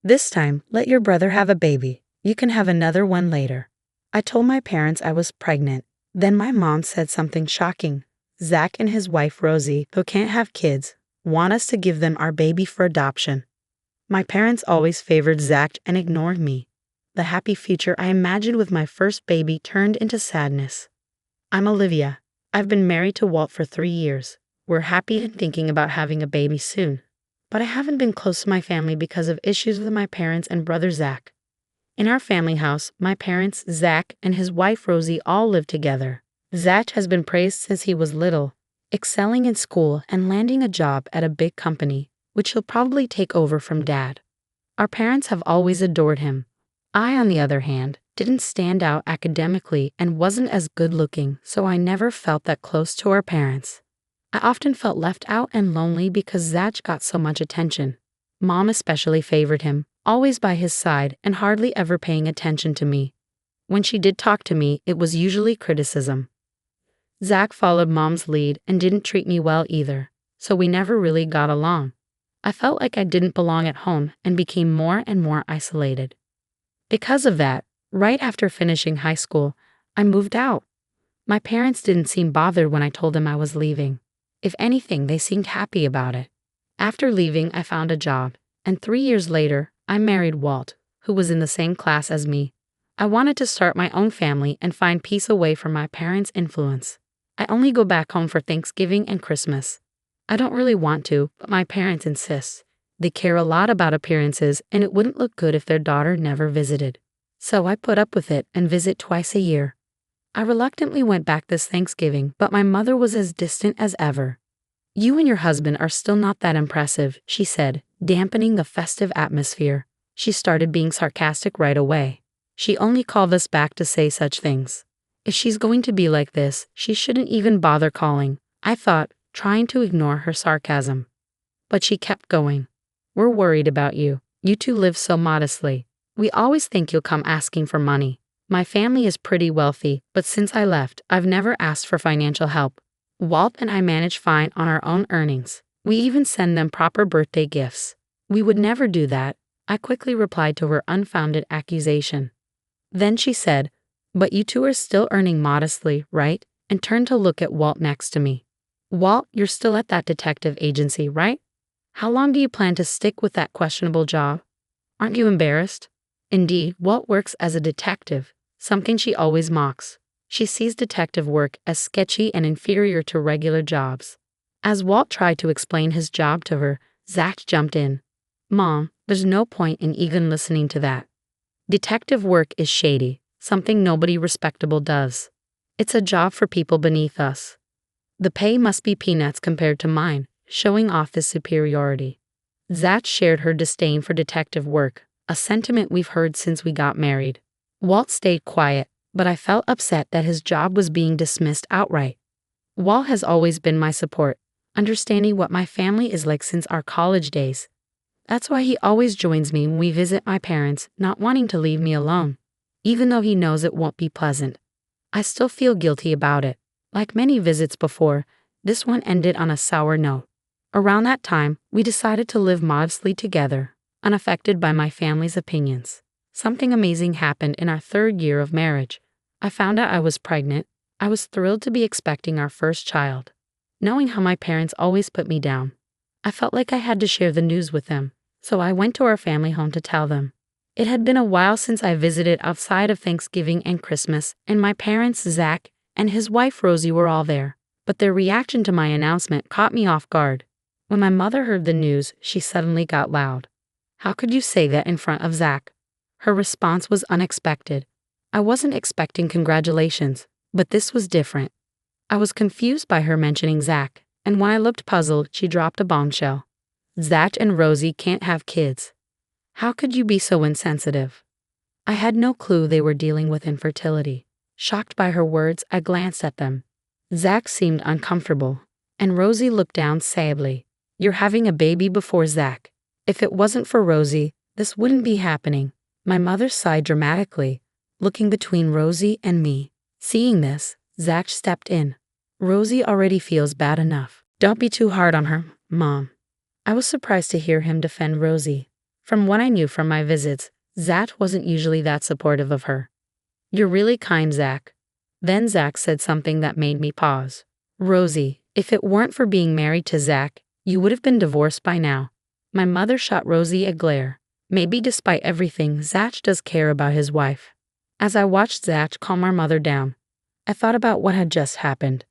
This time, let your brother have a baby. You can have another one later. I told my parents I was pregnant. Then my mom said something shocking. Zach and his wife Rosie, who can't have kids, want us to give them our baby for adoption. My parents always favored Zach and ignored me. The happy future I imagined with my first baby turned into sadness. I'm Olivia. I've been married to Walt for 3 years. We're happy and thinking about having a baby soon. But I haven't been close to my family because of issues with my parents and brother Zach. In our family house, my parents, Zach, and his wife Rosie all live together. Zach has been praised since he was little, excelling in school and landing a job at a big company, which he'll probably take over from Dad. Our parents have always adored him. I, on the other hand, didn't stand out academically and wasn't as good-looking, so I never felt that close to our parents. I often felt left out and lonely because Zach got so much attention. Mom especially favored him, always by his side and hardly ever paying attention to me. When she did talk to me, it was usually criticism. Zach followed Mom's lead and didn't treat me well either, so we never really got along. I felt like I didn't belong at home and became more and more isolated. Because of that, right after finishing high school, I moved out. My parents didn't seem bothered when I told them I was leaving. If anything, they seemed happy about it. After leaving, I found a job, and 3 years later, I married Walt, who was in the same class as me. I wanted to start my own family and find peace away from my parents' influence. I only go back home for Thanksgiving and Christmas. I don't really want to, but my parents insist. They care a lot about appearances, and it wouldn't look good if their daughter never visited. So I put up with it and visit twice a year. I reluctantly went back this Thanksgiving, but my mother was as distant as ever. "You and your husband are still not that impressive," she said, dampening the festive atmosphere. She started being sarcastic right away. She only called us back to say such things. If she's going to be like this, she shouldn't even bother calling, I thought, trying to ignore her sarcasm. But she kept going. "We're worried about you. You two live so modestly. We always think you'll come asking for money. My family is pretty wealthy, but since I left, I've never asked for financial help. Walt and I manage fine on our own earnings. We even send them proper birthday gifts." "We would never do that," I quickly replied to her unfounded accusation. Then she said, "But you two are still earning modestly, right?" and turned to look at Walt next to me. "Walt, you're still at that detective agency, right? How long do you plan to stick with that questionable job? Aren't you embarrassed?" Indeed, Walt works as a detective, something she always mocks. She sees detective work as sketchy and inferior to regular jobs. As Walt tried to explain his job to her, Zach jumped in. "Mom, there's no point in even listening to that. Detective work is shady, something nobody respectable does. It's a job for people beneath us. The pay must be peanuts compared to mine," showing off his superiority. Zach shared her disdain for detective work, a sentiment we've heard since we got married. Walt stayed quiet, but I felt upset that his job was being dismissed outright. Walt has always been my support, understanding what my family is like since our college days. That's why he always joins me when we visit my parents, not wanting to leave me alone. Even though he knows it won't be pleasant, I still feel guilty about it. Like many visits before, this one ended on a sour note. Around that time, we decided to live modestly together, unaffected by my family's opinions. Something amazing happened in our 3rd year of marriage. I found out I was pregnant. I was thrilled to be expecting our first child. Knowing how my parents always put me down, I felt like I had to share the news with them, so I went to our family home to tell them. It had been a while since I visited outside of Thanksgiving and Christmas, and my parents, Zach, and his wife Rosie were all there, but their reaction to my announcement caught me off guard. When my mother heard the news, she suddenly got loud. "How could you say that in front of Zach?" Her response was unexpected. I wasn't expecting congratulations, but this was different. I was confused by her mentioning Zach, and when I looked puzzled, she dropped a bombshell. "Zach and Rosie can't have kids. How could you be so insensitive?" I had no clue they were dealing with infertility. Shocked by her words, I glanced at them. Zach seemed uncomfortable, and Rosie looked down sadly. "You're having a baby before Zach. If it wasn't for Rosie, this wouldn't be happening." My mother sighed dramatically, looking between Rosie and me. Seeing this, Zach stepped in. "Rosie already feels bad enough. Don't be too hard on her, Mom." I was surprised to hear him defend Rosie. From what I knew from my visits, Zach wasn't usually that supportive of her. "You're really kind, Zach." Then Zach said something that made me pause. "Rosie, if it weren't for being married to Zach, you would have been divorced by now." My mother shot Rosie a glare. Maybe despite everything, Zach does care about his wife. As I watched Zach calm our mother down, I thought about what had just happened.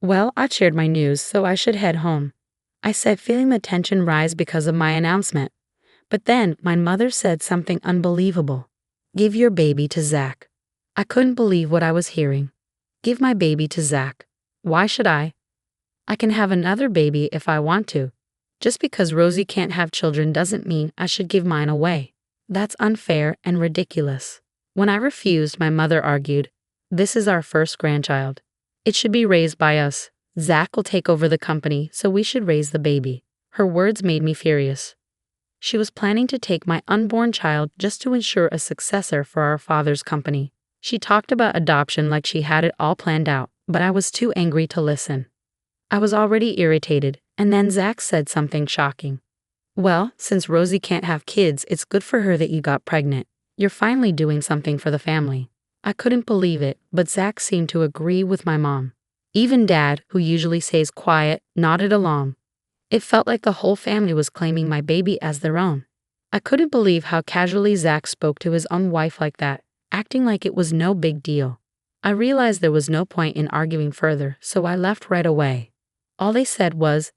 Well, I shared my news, so I should head home, I said, feeling the tension rise because of my announcement. But then my mother said something unbelievable. "Give your baby to Zach." I couldn't believe what I was hearing. Give my baby to Zach. Why should I? I can have another baby if I want to. Just because Rosie can't have children doesn't mean I should give mine away. That's unfair and ridiculous. When I refused, my mother argued, "This is our first grandchild. It should be raised by us. Zach will take over the company, so we should raise the baby." Her words made me furious. She was planning to take my unborn child just to ensure a successor for our father's company. She talked about adoption like she had it all planned out, but I was too angry to listen. I was already irritated, and then Zach said something shocking. "Well, since Rosie can't have kids, it's good for her that you got pregnant. You're finally doing something for the family." I couldn't believe it, but Zach seemed to agree with my mom. Even Dad, who usually stays quiet, nodded along. It felt like the whole family was claiming my baby as their own. I couldn't believe how casually Zach spoke to his own wife like that, acting like it was no big deal. I realized there was no point in arguing further, so I left right away. All they said was,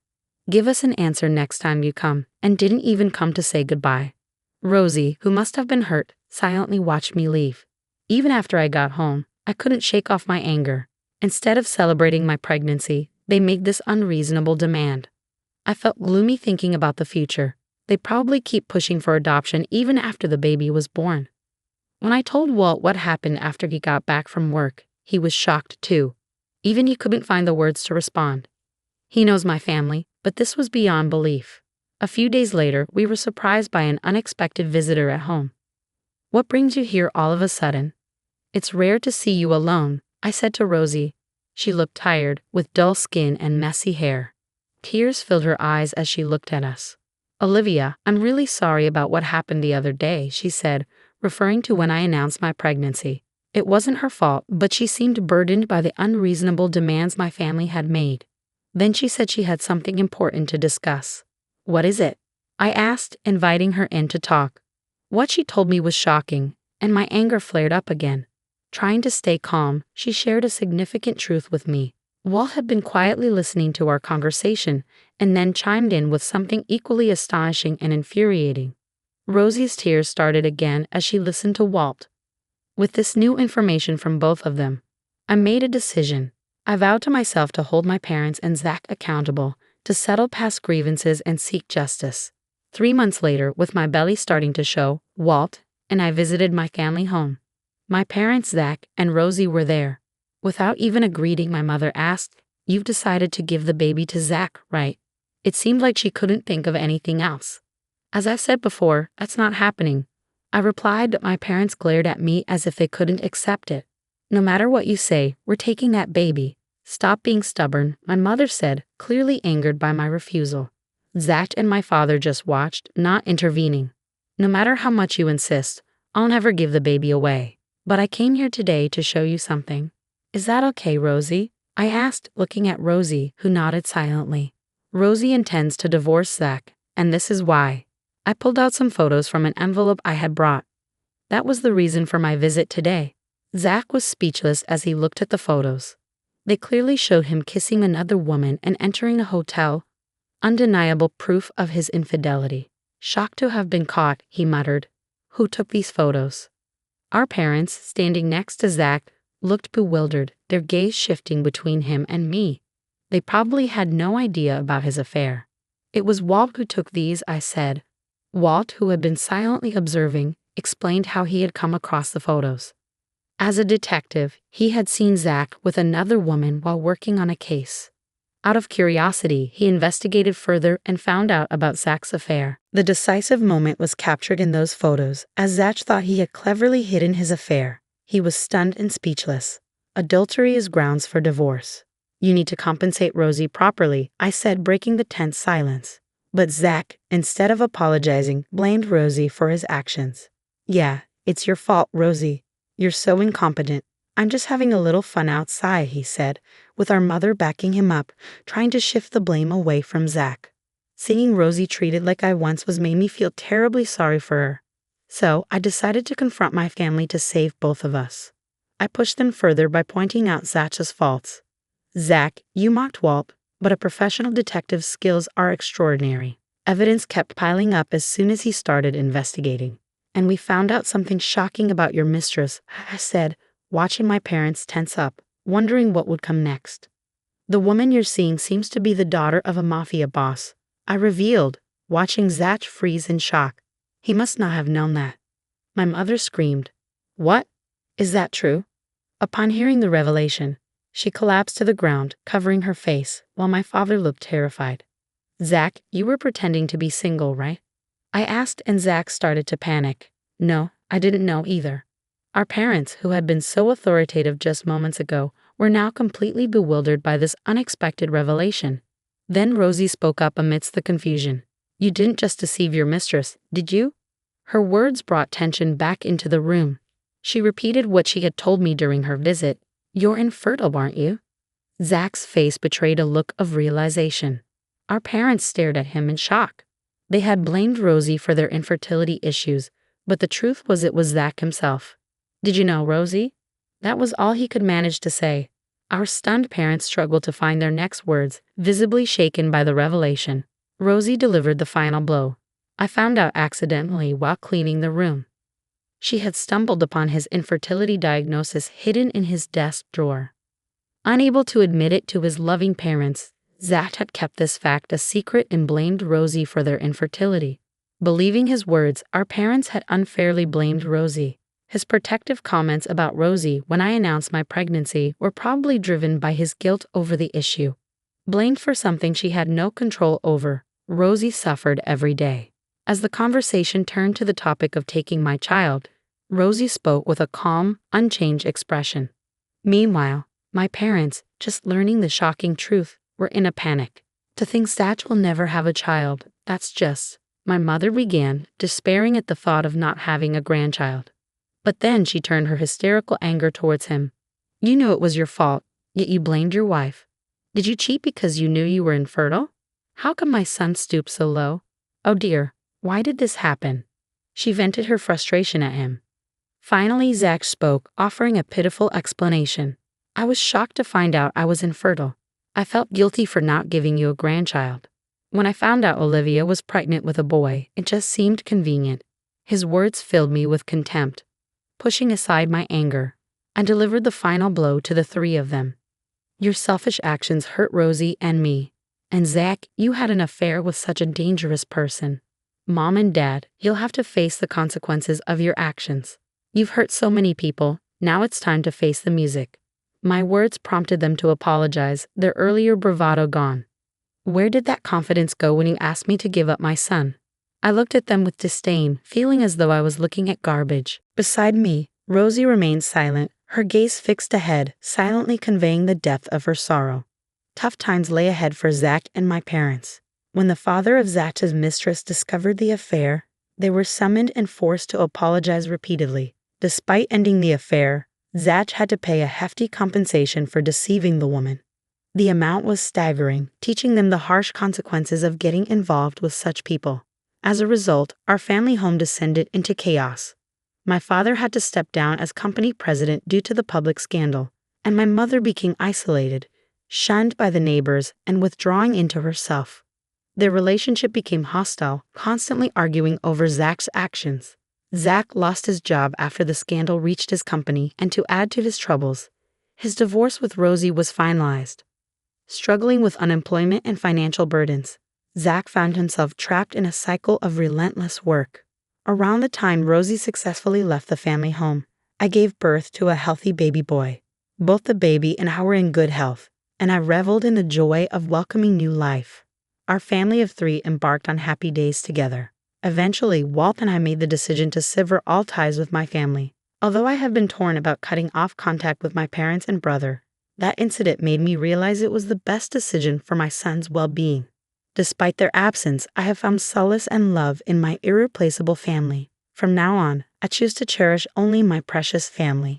"Give us an answer next time you come," and didn't even come to say goodbye. Rosie, who must have been hurt, silently watched me leave. Even after I got home, I couldn't shake off my anger. Instead of celebrating my pregnancy, they made this unreasonable demand. I felt gloomy thinking about the future. They probably keep pushing for adoption even after the baby was born. When I told Walt what happened after he got back from work, he was shocked too. Even he couldn't find the words to respond. He knows my family, but this was beyond belief. A few days later, we were surprised by an unexpected visitor at home. "What brings you here all of a sudden?" "It's rare to see you alone," I said to Rosie. She looked tired, with dull skin and messy hair. Tears filled her eyes as she looked at us. "Olivia, I'm really sorry about what happened the other day," she said, referring to when I announced my pregnancy. It wasn't her fault, but she seemed burdened by the unreasonable demands my family had made. Then she said she had something important to discuss. "What is it?" I asked, inviting her in to talk. What she told me was shocking, and my anger flared up again. Trying to stay calm, she shared a significant truth with me. Walt had been quietly listening to our conversation and then chimed in with something equally astonishing and infuriating. Rosie's tears started again as she listened to Walt. With this new information from both of them, I made a decision. I vowed to myself to hold my parents and Zach accountable, to settle past grievances and seek justice. 3 months later, with my belly starting to show, Walt and I visited my family home. My parents, Zach and Rosie, were there. Without even a greeting, my mother asked, "You've decided to give the baby to Zach, right?" It seemed like she couldn't think of anything else. As I've said before, that's not happening. I replied, but my parents glared at me as if they couldn't accept it. "No matter what you say, we're taking that baby. Stop being stubborn," my mother said, clearly angered by my refusal. Zach and my father just watched, not intervening. "No matter how much you insist, I'll never give the baby away. But I came here today to show you something." "Is that okay, Rosie?" I asked, looking at Rosie, who nodded silently. Rosie intends to divorce Zach, and this is why. I pulled out some photos from an envelope I had brought. That was the reason for my visit today. Zach was speechless as he looked at the photos. They clearly showed him kissing another woman and entering a hotel. Undeniable proof of his infidelity. "Shocked to have been caught," he muttered. "Who took these photos?" Our parents, standing next to Zach, looked bewildered, their gaze shifting between him and me. They probably had no idea about his affair. "It was Walt who took these," I said. Walt, who had been silently observing, explained how he had come across the photos. As a detective, he had seen Zach with another woman while working on a case. Out of curiosity, he investigated further and found out about Zach's affair. The decisive moment was captured in those photos, as Zach thought he had cleverly hidden his affair. He was stunned and speechless. "Adultery is grounds for divorce. You need to compensate Rosie properly," I said, breaking the tense silence. But Zach, instead of apologizing, blamed Rosie for his actions. "Yeah, it's your fault, Rosie. You're so incompetent. I'm just having a little fun outside," he said, with our mother backing him up, trying to shift the blame away from Zach. Seeing Rosie treated like I once was made me feel terribly sorry for her. So I decided to confront my family to save both of us. I pushed them further by pointing out Zach's faults. "Zach, you mocked Walt, but a professional detective's skills are extraordinary. Evidence kept piling up as soon as he started investigating. And we found out something shocking about your mistress," I said, watching my parents tense up, wondering what would come next. "The woman you're seeing seems to be the daughter of a mafia boss," I revealed, watching Zach freeze in shock. He must not have known that. My mother screamed, "What? Is that true?" Upon hearing the revelation, she collapsed to the ground, covering her face, while my father looked terrified. "Zach, you were pretending to be single, right?" I asked, and Zach started to panic. "No, I didn't know either." Our parents, who had been so authoritative just moments ago, were now completely bewildered by this unexpected revelation. Then Rosie spoke up amidst the confusion. "You didn't just deceive your mistress, did you?" Her words brought tension back into the room. She repeated what she had told me during her visit. "You're infertile, aren't you?" Zach's face betrayed a look of realization. Our parents stared at him in shock. They had blamed Rosie for their infertility issues, but the truth was it was Zach himself. "Did you know, Rosie?" That was all he could manage to say. Our stunned parents struggled to find their next words, visibly shaken by the revelation. Rosie delivered the final blow. I found out accidentally while cleaning the room. She had stumbled upon his infertility diagnosis hidden in his desk drawer. Unable to admit it to his loving parents, Zach had kept this fact a secret and blamed Rosie for their infertility. Believing his words, our parents had unfairly blamed Rosie. His protective comments about Rosie when I announced my pregnancy were probably driven by his guilt over the issue. Blamed for something she had no control over, Rosie suffered every day. As the conversation turned to the topic of taking my child, Rosie spoke with a calm, unchanged expression. Meanwhile, my parents, just learning the shocking truth, were in a panic. "To think Zach will never have a child, that's just," my mother began, despairing at the thought of not having a grandchild. But then she turned her hysterical anger towards him. "You knew it was your fault, yet you blamed your wife. Did you cheat because you knew you were infertile? How come my son stooped so low? Oh dear, why did this happen?" She vented her frustration at him. Finally, Zach spoke, offering a pitiful explanation. "I was shocked to find out I was infertile. I felt guilty for not giving you a grandchild. When I found out Olivia was pregnant with a boy, it just seemed convenient." His words filled me with contempt. Pushing aside my anger, I delivered the final blow to the three of them. "Your selfish actions hurt Rosie and me. And Zach, you had an affair with such a dangerous person. Mom and Dad, you'll have to face the consequences of your actions. You've hurt so many people, now it's time to face the music." My words prompted them to apologize, their earlier bravado gone. Where did that confidence go when you asked me to give up my son? I looked at them with disdain, feeling as though I was looking at garbage. Beside me, Rosie remained silent, her gaze fixed ahead, silently conveying the depth of her sorrow. Tough times lay ahead for Zach and my parents. When the father of Zach's mistress discovered the affair, they were summoned and forced to apologize repeatedly. Despite ending the affair, Zach had to pay a hefty compensation for deceiving the woman. The amount was staggering, teaching them the harsh consequences of getting involved with such people. As a result, our family home descended into chaos. My father had to step down as company president due to the public scandal, and my mother became isolated, shunned by the neighbors, and withdrawing into herself. Their relationship became hostile, constantly arguing over Zach's actions. Zach lost his job after the scandal reached his company, and to add to his troubles, his divorce with Rosie was finalized. Struggling with unemployment and financial burdens, Zach found himself trapped in a cycle of relentless work. Around the time Rosie successfully left the family home, I gave birth to a healthy baby boy. Both the baby and I were in good health, and I reveled in the joy of welcoming new life. Our family of three embarked on happy days together. Eventually, Walt and I made the decision to sever all ties with my family. Although I have been torn about cutting off contact with my parents and brother, that incident made me realize it was the best decision for my son's well-being. Despite their absence, I have found solace and love in my irreplaceable family. From now on, I choose to cherish only my precious family.